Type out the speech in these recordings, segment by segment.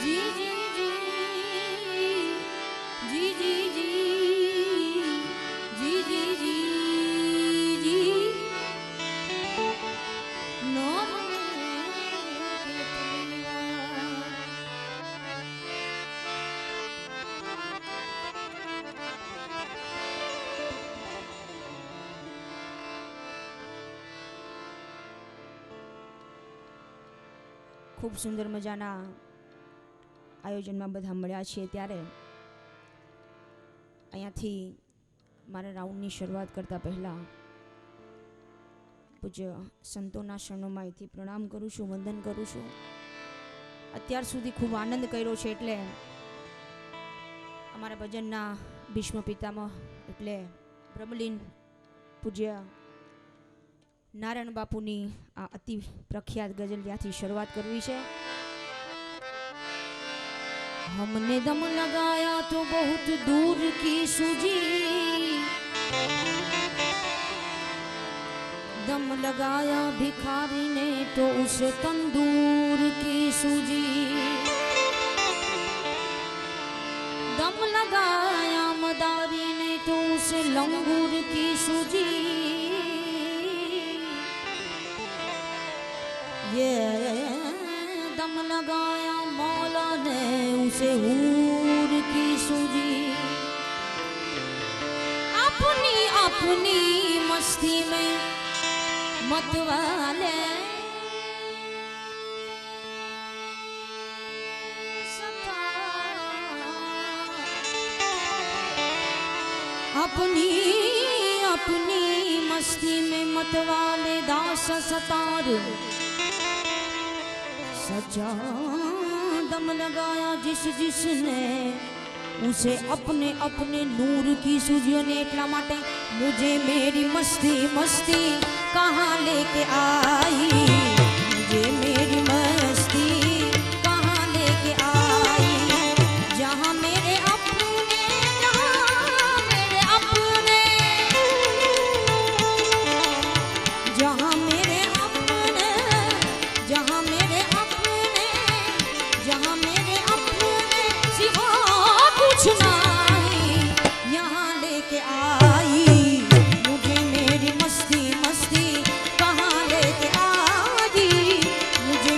जी जी जी जी जी जी जी जी जी जी नॉम खूब सुंदर मजाना आयोजનમાં બધા મળ્યા છીએ ત્યારે અહીંયાથી મારા રાઉન્ડની શરૂઆત કરતા પહેલા પૂજ્ય સંતોના શરણોમાં અહીંથી પ્રણામ કરું છું, વંદન કરું છું. અત્યાર સુધી ખૂબ આનંદ કર્યો છે એટલે અમારા ભજનના ભીષ્મ પિતામહ એટલે બ્રહ્મલીન પૂજ્ય નારાયણ બાપુની આ અતિ પ્રખ્યાત ગઝલ ત્યાંથી શરૂઆત કરવી છે. हमने दम लगाया तो बहुत दूर की सूझी, दम लगाया भिखारी ने तो उसे तंदूर की सूझी, दम लगाया मदारी ने तो उसे लंगूर की सूझी. ये दम लगाया मौला ने उसे हूर की सूझी. अपनी अपनी मस्ती में मतवाले अपनी अपनी मस्ती में मतवाले दास सतार सच्चा दम लगाया जिस जिसने उसे अपने अपने नूर की सूझियों ने એટલા માટે मुझे मेरी मस्ती मस्ती कहाँ लेके आई, मुझे मेरी मस्ती कहाँ लेके आई. जहाँ मेरे अपने जहाँ मेरे अपने जहाँ मेरे अपने जहाँ मेरे अपने जहाँ मेरे अपने सिवा कुछ नहीं यहाँ लेके आई. मुझे मेरी मस्ती मस्ती कहाँ लेके आई, मुझे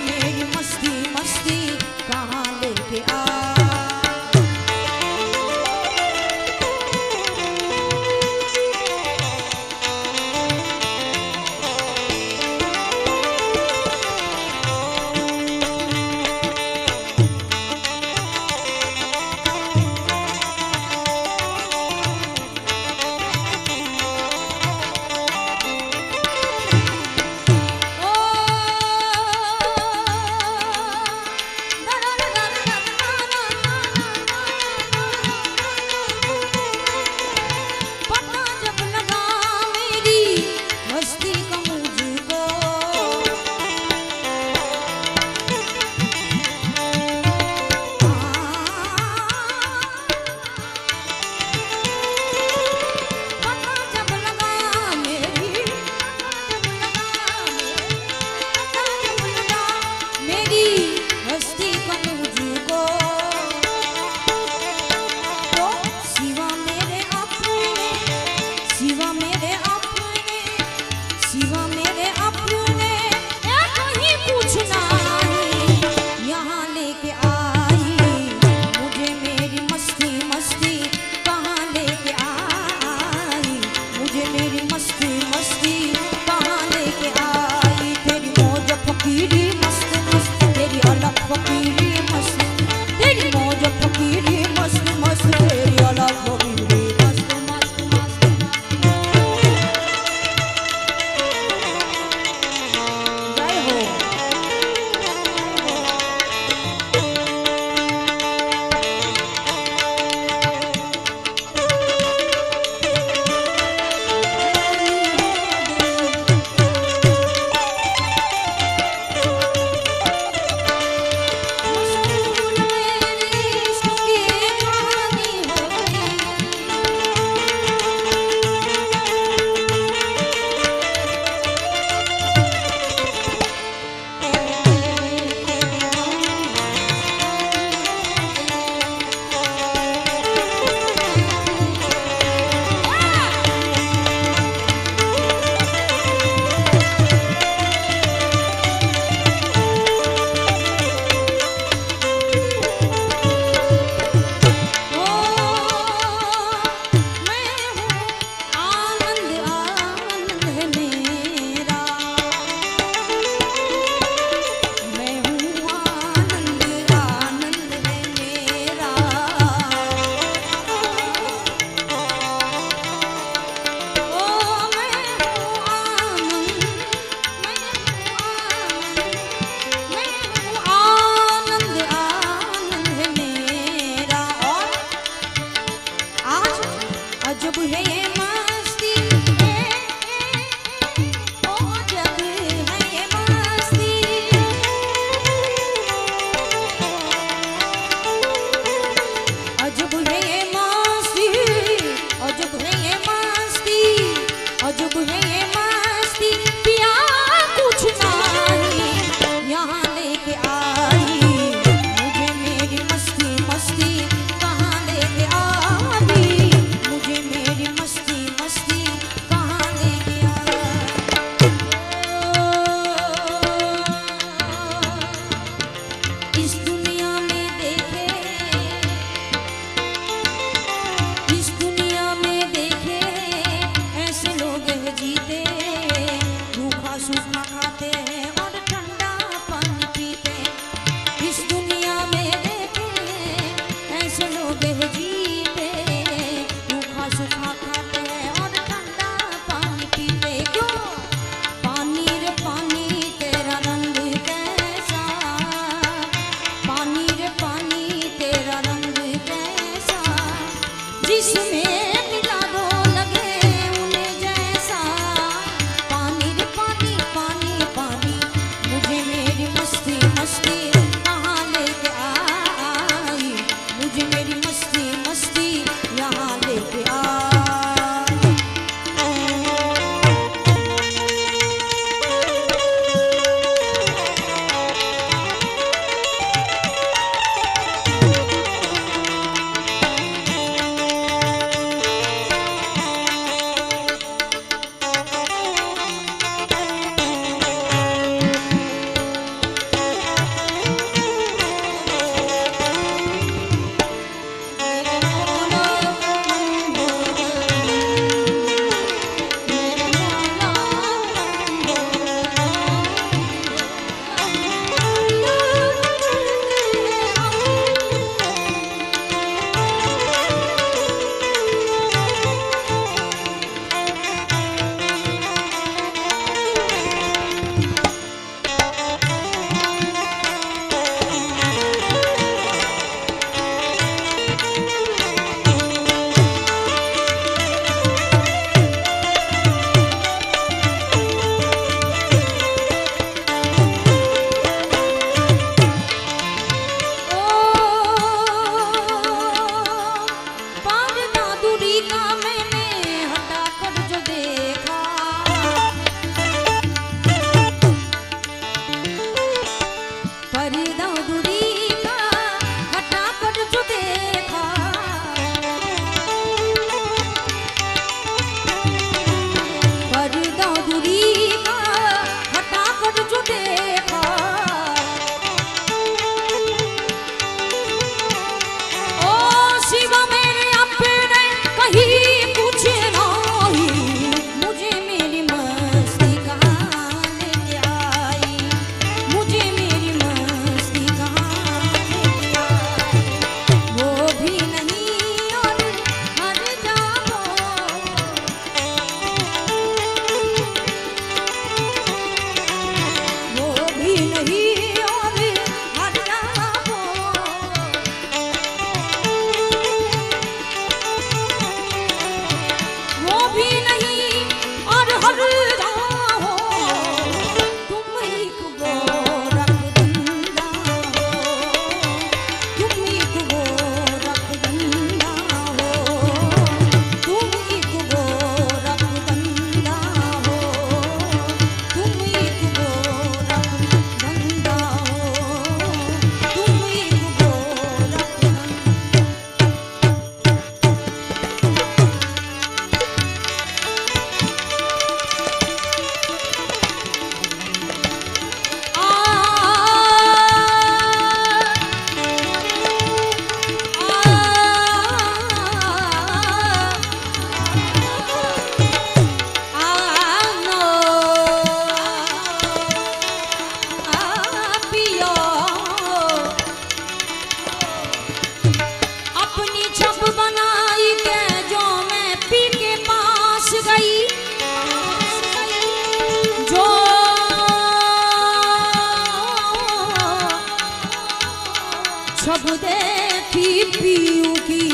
जब देखी पीयू की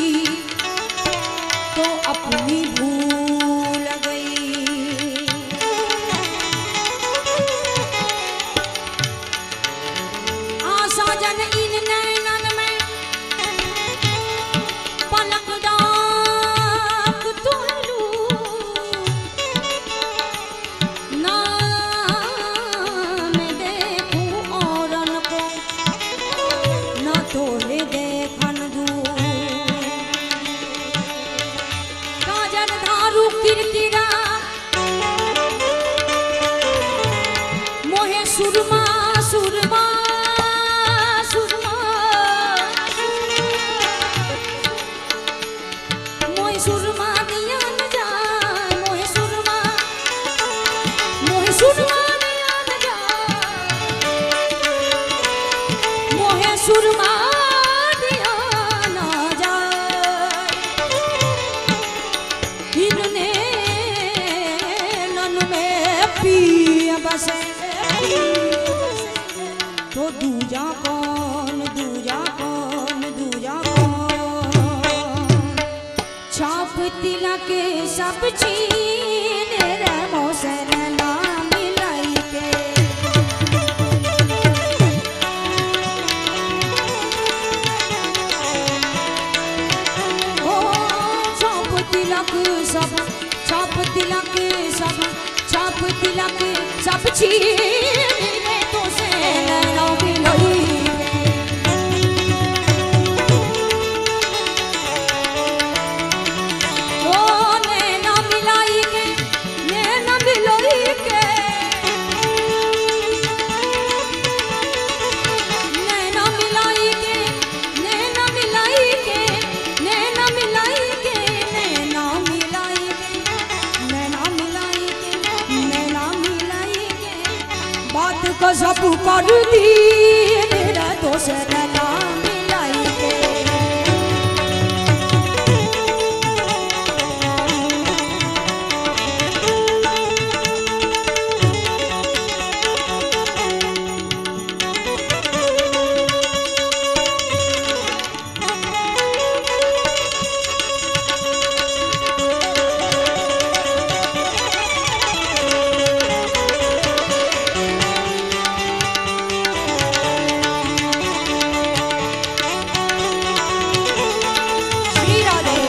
तो अपनी भूल गई। आशा जन इन नैनन में पलक डाक तोलू ना मैं देखूं औरन को ना तोले देखन दू। काजल धारू किरकिरा मोहे सुरमा सुरमा सुरमा मोहे सुरमा दिया न जाए मोहे सुरमा दिया न जाए मोहे सुरमा दिया न जाए। इनने नन में पिया बसे तो दूजा कौन दूजा कौन दूजा कौन। छाप तिलक सब छीन रे मोसर ना मिलाई के। ओ छाप तिलक सब छाप तिलक सब छाप तिलक सब छीन तो से ना मिलाई ओ नैना मिलाई के नैना मिलाई के नैना मिलाई के नैना मिलाई के नैना मिलाई के नैना मिलाई के नैना मिलाई के नैना मिलाई के बात को सब कर दी मेरा दोस्त नैना मिलाई के। श्री राधे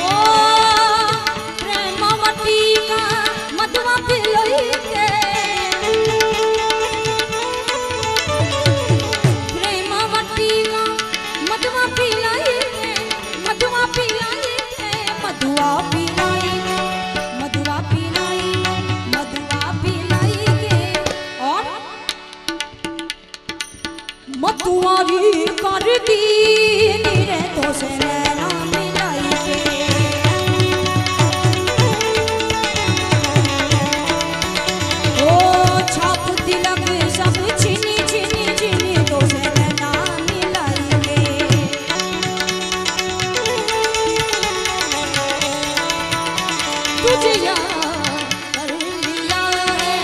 ओ प्रेमवती का मधुआ पिलोई के प्रेमवती का मधुआ पिलाई के मधुआ पिलाई के मधुआ पिलाई मधुआ पिलाई मधुआ पिलाई के और मधुआरी कर दी रे तो से नैना मिलाई के। ओ छाप तिलक सब छिनी छिनी छिनी तो से नैना मिलाई के। तुझे याद कर लिया है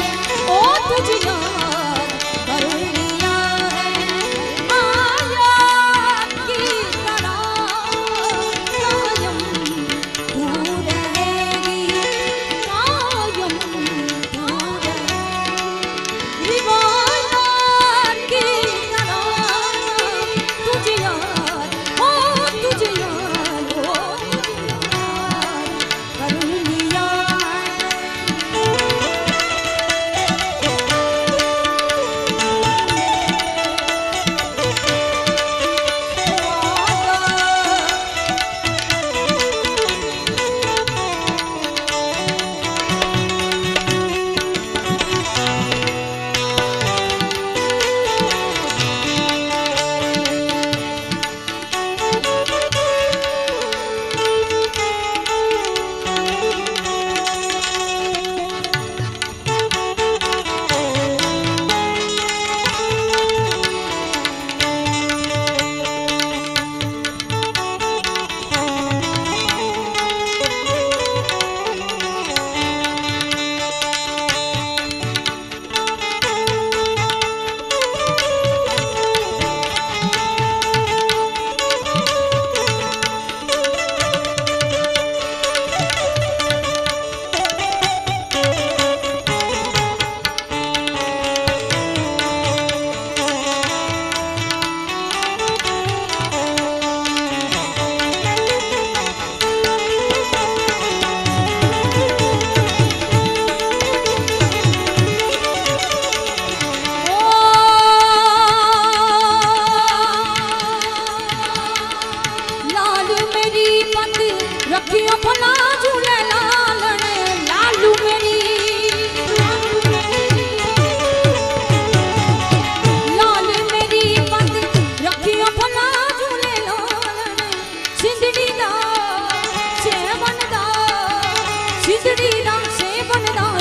ओ तुझे याद कर लिया है माया की तरह कायम तू रहेगी कायम तू रहेगी रिवायत की तरह तुझे याद ओ तुझे याद ओ तुझे याद कर लिया है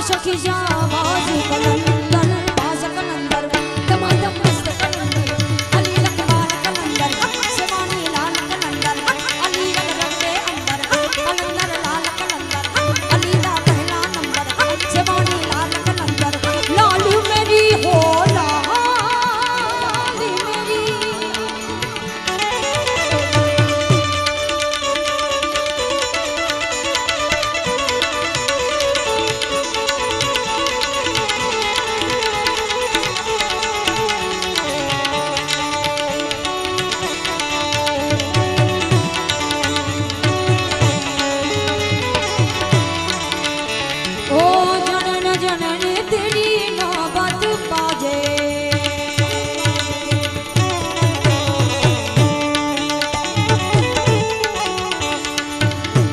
सखी शाबाश कलंदर बाज कलंदर दमादम मस्त कलंदर अली रखवाल कलंदर शिवानी लाल कलंदर अली रगड़े अंदर कलंदर लाल कलंदर अली दा पहला नंबर शिवानी लाल कलंदर लालू मेरी हो लाली मेरी ओ जनन जनन तेरी नौबत बाजे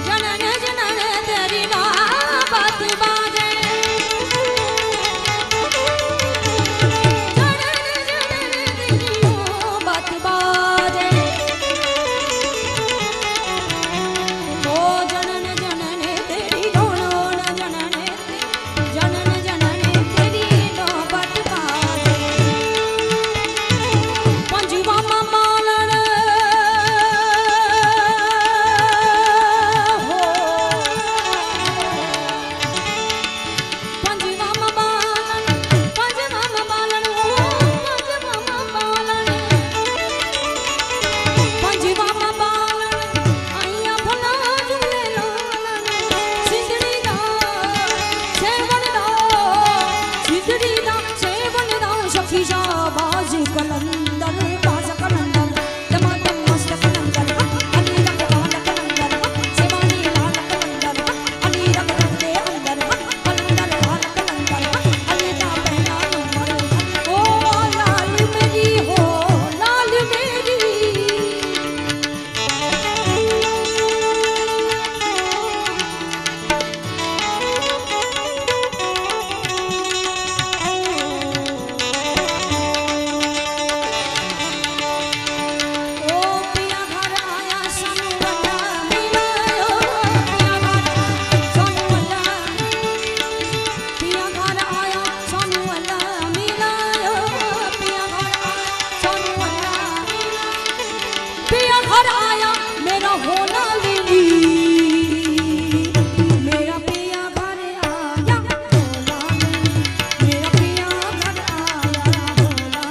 जनन जनन तेरी नौबत बाजे जनन जनन तेरी नौबत बाजे ओ जनन जनन तेरी ढोल जनन जनन जनन तेरी नौबत बाजे पंजवा मालन हो पंजवा मालन हो पंजवा मालन पंजवा मालन आया भला झूले लालन सिंधड़ी दा सेवन दा सिंधड़ी दा सेवन दा सखी शाबाश कलंदर बाज कलंदर दमादम मस्त कलंदर अली रखवाल कलंदर शिवानी लाल कलंदर अली रगड़े अंदर कलंदर लाल कलंदर अली दा पहला नंबर ओ लाल मेरी हो लाल मेरी ओ पिया घर आया सानू वल्ला मिलायो पिया घर सानू वल्ला पिया घर आया सानू वल्ला मिलायो पिया घर आया सानू वल्ला पिया घर आया मेरा होना लीली मेरा पिया घर आया होना मेरा पिया घर आया होना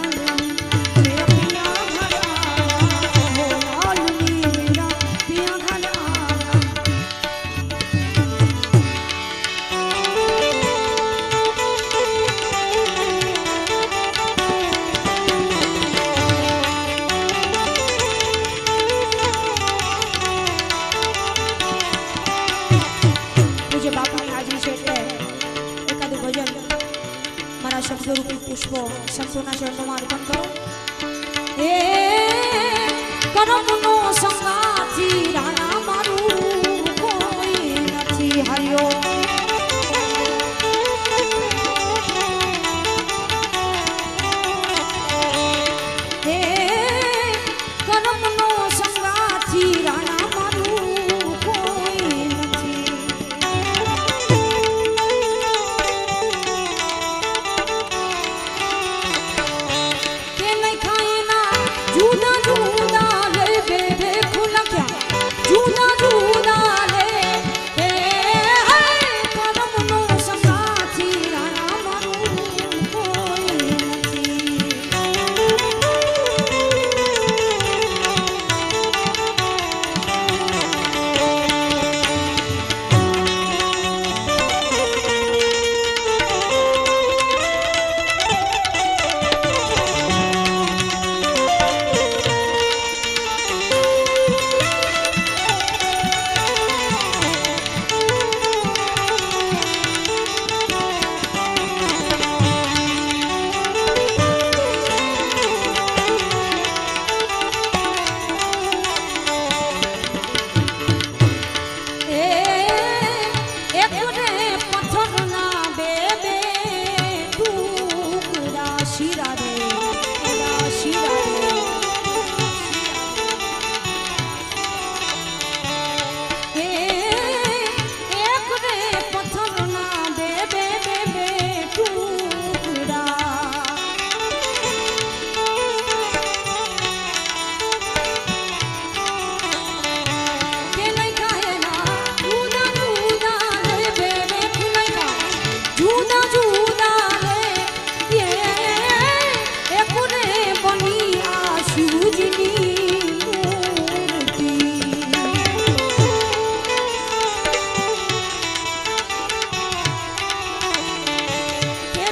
मेरा पिया घर आया होना मेरा पिया घर आया પૂજ્ય બાપુની હાજરી છે એટલે એકાદું ભજન મારા શબ્દરૂપી પુષ્પો સંતોના ચરણોમાં અર્પણ કરો એ કરમનો સંગાથી રાણા મારું કોઈ નથી હરિયો હે કરમનો સંગાથી રાણા મારું કોઈ નથી કે નહીં ખાઈના જુદા જુદા લે બે ખુલા ક્યાં જુદા જુદા લે હે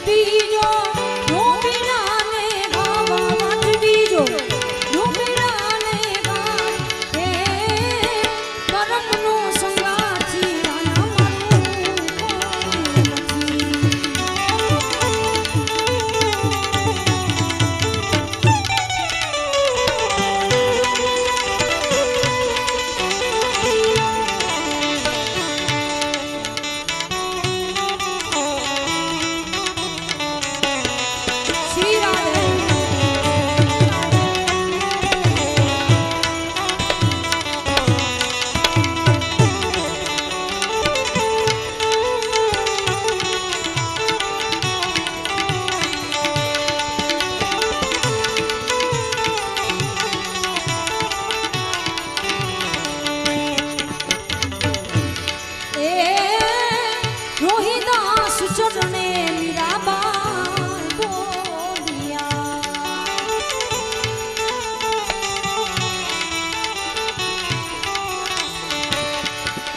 બીજો ડુંબીડાને ગાવા વાટ બીજો ડુંબીડાને ગાય હે કરમનો સંગાથી રાણા મારું કોઈ નથી. શ્રી રાધે. એ રોહિદાસ ચરણે મીરાબાઈ બોલ્યા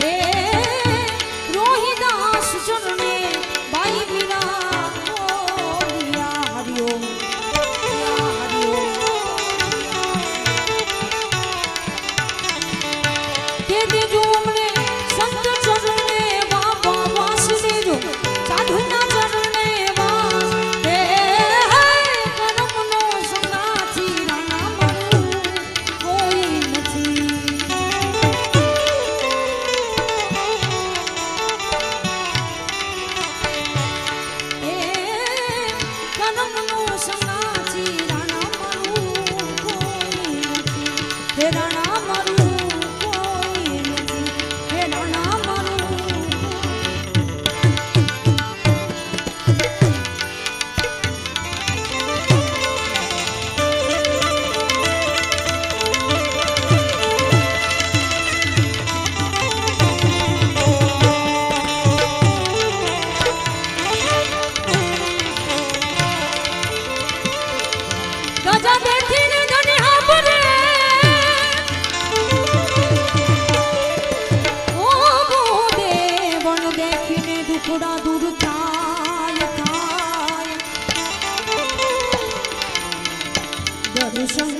એ રોહિદાસ ચરણે બાઈ મીરા બોલ્યા હરિઓમ હરિઓમ કે દેજો અમને સંત ચરણે બાબા વાસ દેજો સાધુના ચરણે વાસ હે કરમનો સંગાથી રાણા મારું કોઈ નથી. હે કરમનો સંગાથી રાણા મારું કોઈ નથી. હે રાણા મારું કોઈ નથી. હે રાણા મારું ગજા દેખીને ધને હાંભળે ઓ દેવણ દેખીને દુખડા દૂર થાય થાય દર્શન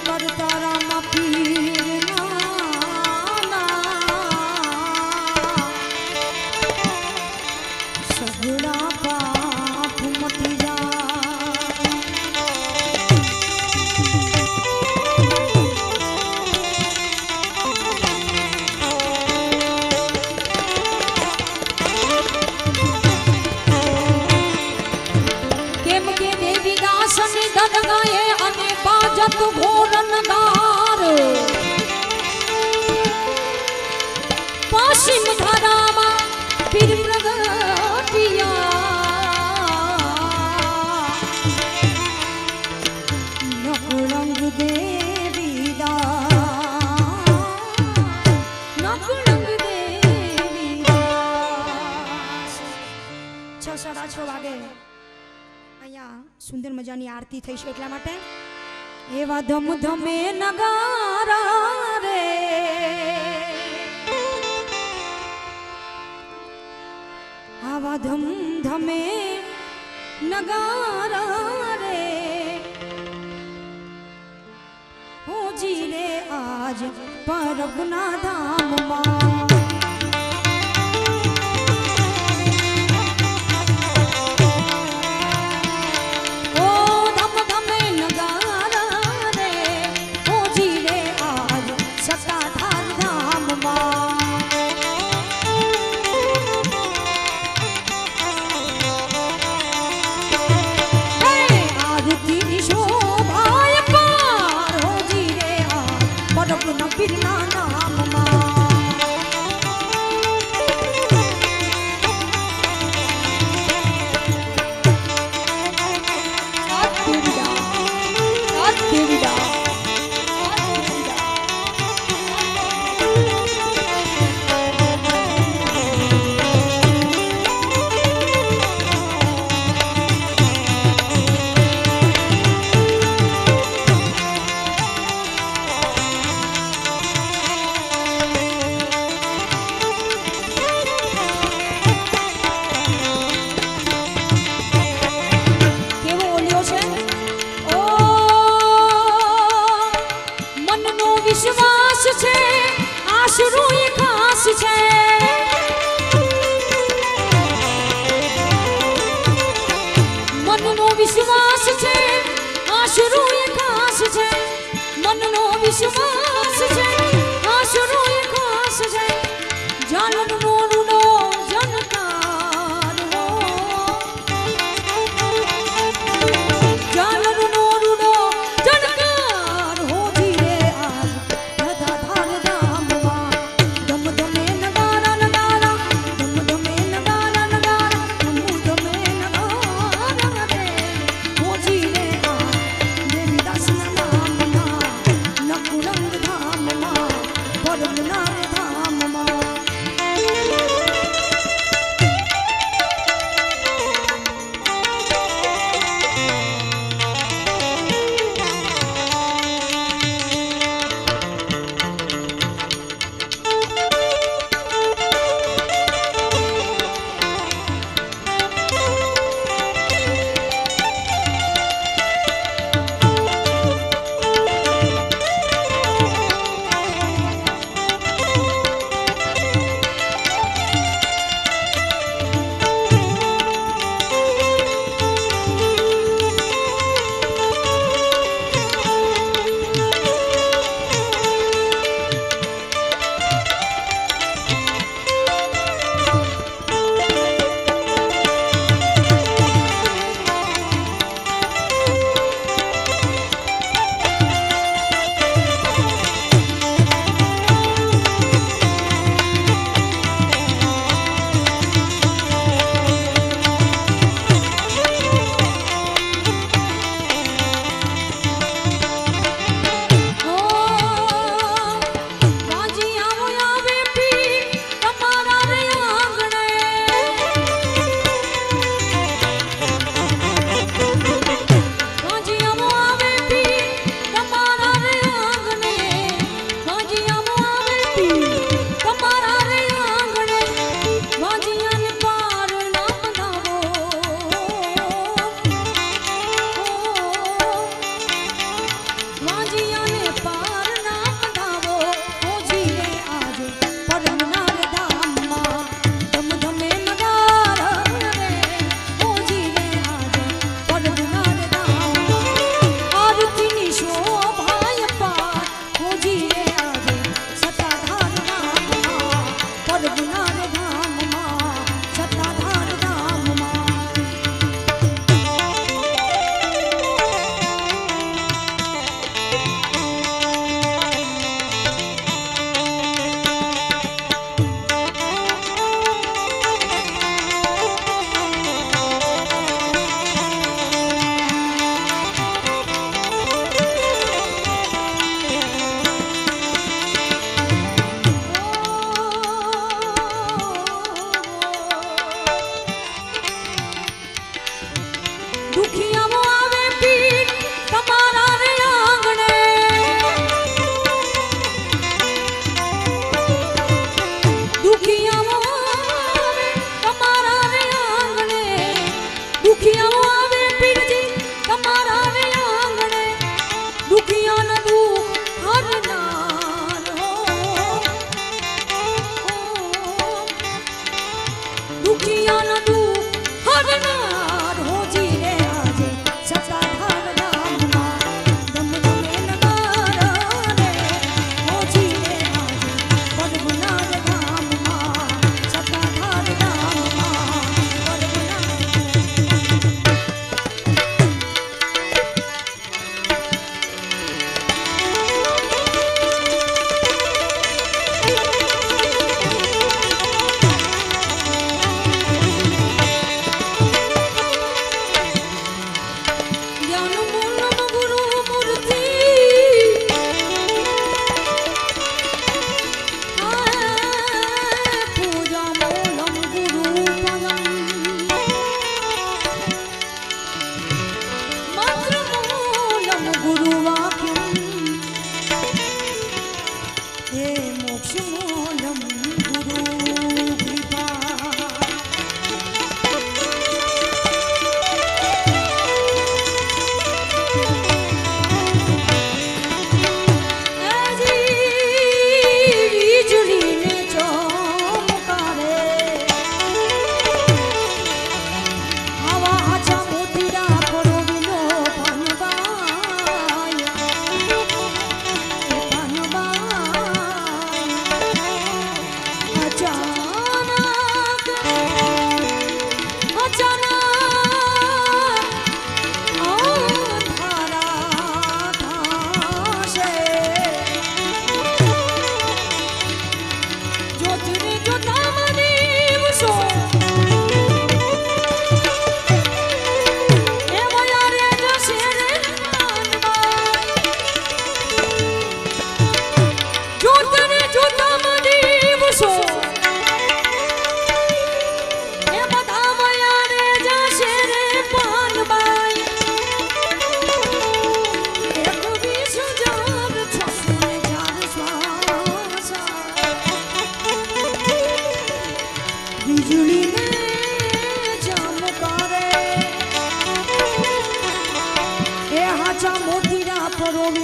કરતા રામા પીરના સગડા પાપ મટી જાય. કેમ કે દેવી દાસની ધનગાએ અને બાજત ઘોરનદાર પશ્ચિમ ધારામાં પીર પ્રગટિયા નકળંગ દેવી દાસ નકળંગ દેવી દાસ. 6:30 વાગે અહીંયા સુંદર મજાની આરતી થઈ છે એટલા માટે એવા ધમધમે નગારા રે આવા ધમધમે નગારા રે હોજી રે આજ પરબના ધામમાં ઓ ધમધમે નગારા રે હોજી રે આજ સત્તાધાર ધામમાં આરતીની શોભાય પાર હોજી રે આજ પરબના પીરના નામમાં વિશ્વાસ છે આશરો એક આસ છે જાનન મોરુનો જનકાર હો જાનન મોરુનો જનકાર હો ધીરે આજ ધધા ધાર ધામમાં ધમ ધમે નગારા નગારા ધમ ધમે નગારા નગારા ધમ ધમે નગારા રે હો ધીરે આજ દેવીદાસના નામમાં નકુરંગ ધામમાં પરમનાથ ધામમાં દુખિયાઓ આવે પીર તમારા રે આંગણે દુખિયાઓ આવે તમારા રે આંગણે દુખિયાઓ આવે પીરજી તમારા રે આંગણે દુખિયાના દુઃખ હરનાર હો દુખિયાના દુઃખ હરનાર હો જીરે આજે સતાધાર ધામમાં ધમ ધમે નગારા રે હો જીરે આજે પદ્મનાભ ધામમાં સતાધાર ધામમાં પદ્મનાભ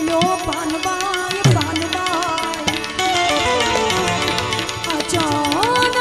બોલ્યો પાનબાઈ પાનબાઈ અચાનક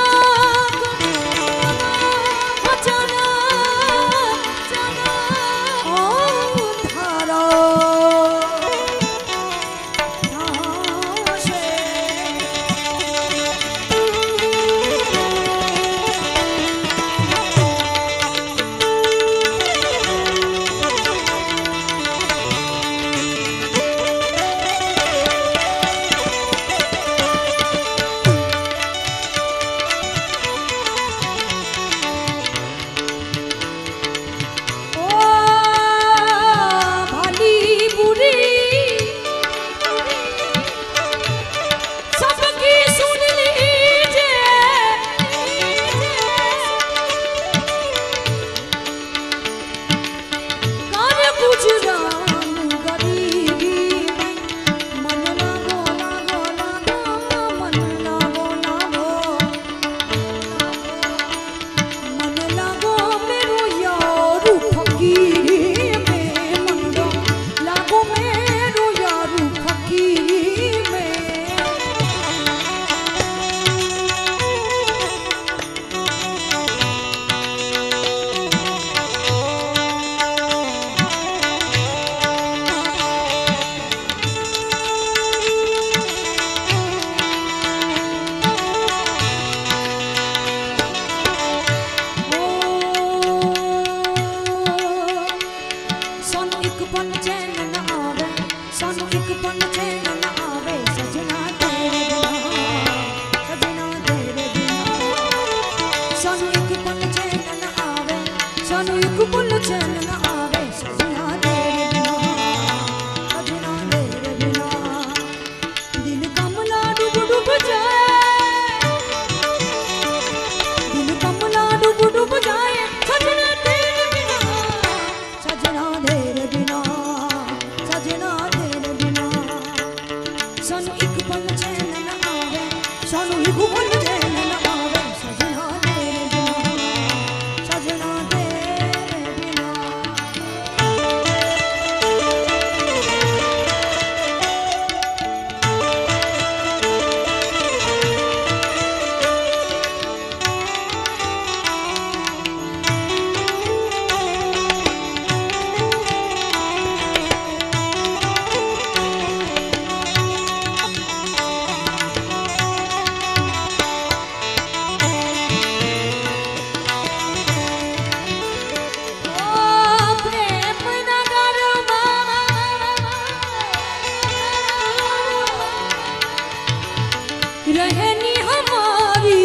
रहनी हमारी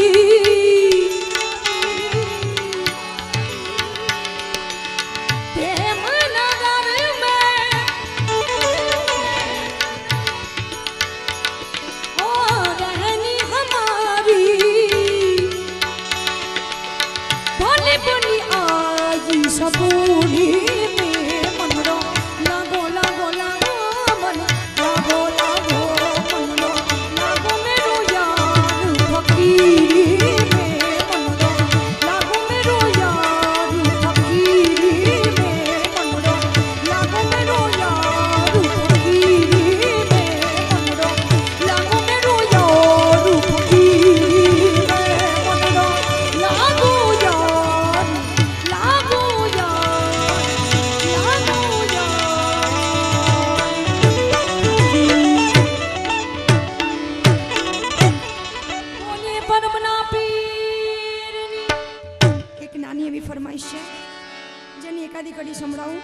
प्रेम नगर में ओ रहनी हमारी भोली भोली आई सबूरी में मनरो लागो लागो लागो मन लागो लागो मनरो लागो मेरो यार फकीरी में मनरो लागो मेरो यार फकीरी में मनरो लागो मेरो यार फकीरी में मनरो लागो मेरो यार फकीरी में मनरो लागो यार लागो यार બોલીએ પરમના પીરની એક નાની એવી ફરમાઈશ છે જેની એકાદી કડી સંભળાવું.